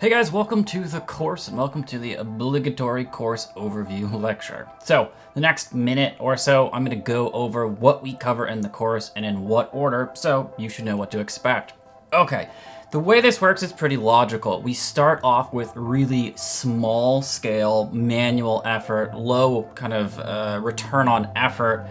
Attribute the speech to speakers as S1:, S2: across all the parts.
S1: Hey guys, welcome to the course and welcome to the obligatory course overview lecture. So the next minute or so, I'm going to go over what we cover in the course and in what order, so you should know what to expect. Okay, the way this works is pretty logical. We start off with really small scale, manual effort, low kind of return on effort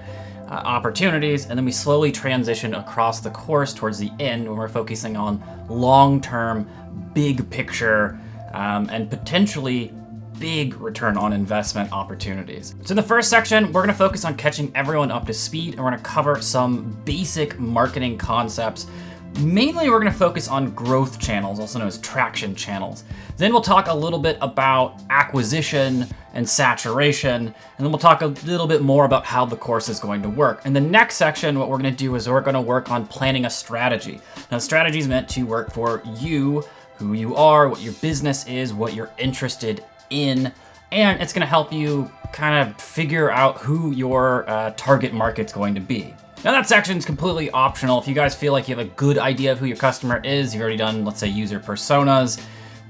S1: opportunities, and then we slowly transition across the course towards the end when we're focusing on long-term, big picture, and potentially big return on investment opportunities. So in the first section, we're gonna focus on catching everyone up to speed, and we're gonna cover some basic marketing concepts. Mainly, we're gonna focus on growth channels, also known as traction channels. Then we'll talk a little bit about acquisition and saturation, and then we'll talk a little bit more about how the course is going to work. In the next section, what we're gonna do is we're gonna work on planning a strategy. Now, strategy is meant to work for you, who you are, what your business is, what you're interested in, and it's gonna help you kind of figure out who your target market's going to be. Now that section is completely optional. If you guys feel like you have a good idea of who your customer is, you've already done, let's say, user personas,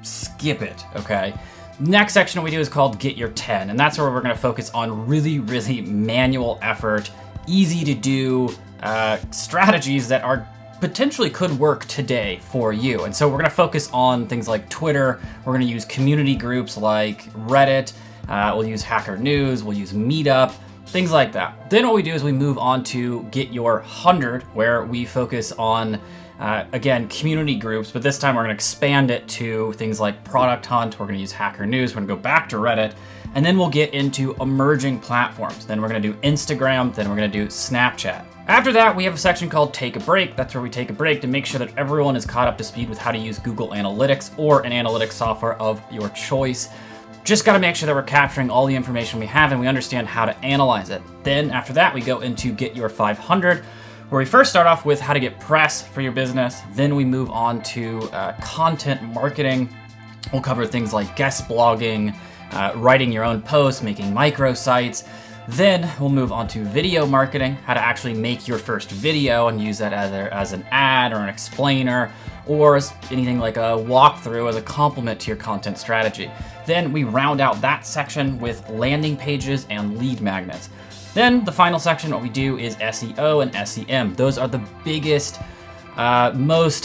S1: skip it, okay? Next section we do is called Get Your 10, and that's where we're gonna focus on really manual effort, easy to do strategies that are potentially could work today for you. And so we're gonna focus on things like Twitter, we're gonna use community groups like Reddit, we'll use Hacker News, we'll use Meetup, things like that. Then what we do is we move on to Get Your 100, where we focus on, again, community groups, but this time we're gonna expand it to things like Product Hunt, we're gonna use Hacker News, we're gonna go back to Reddit, and then we'll get into emerging platforms. Then we're gonna do Instagram, then we're gonna do Snapchat. After that, we have a section called Take a Break. That's where we take a break to make sure that everyone is caught up to speed with how to use Google Analytics or an analytics software of your choice. Just gotta make sure that we're capturing all the information we have and we understand how to analyze it. Then after that, we go into Get Your 500, where we first start off with how to get press for your business. Then we move on to content marketing. We'll cover things like guest blogging, writing your own posts, making microsites. Then we'll move on to video marketing, how to actually make your first video and use that either as an ad or an explainer, or as anything like a walkthrough as a complement to your content strategy. Then we round out that section with landing pages and lead magnets. Then the final section, what we do is SEO and SEM. Those are the biggest, most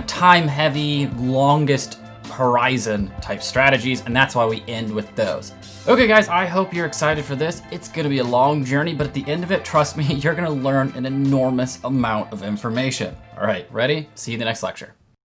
S1: time-heavy, longest horizon type strategies, and that's why we end with those. Okay guys, I hope you're excited for this. It's gonna be a long journey, but at the end of it, trust me, you're gonna learn an enormous amount of information. All right, ready? See you in the next lecture.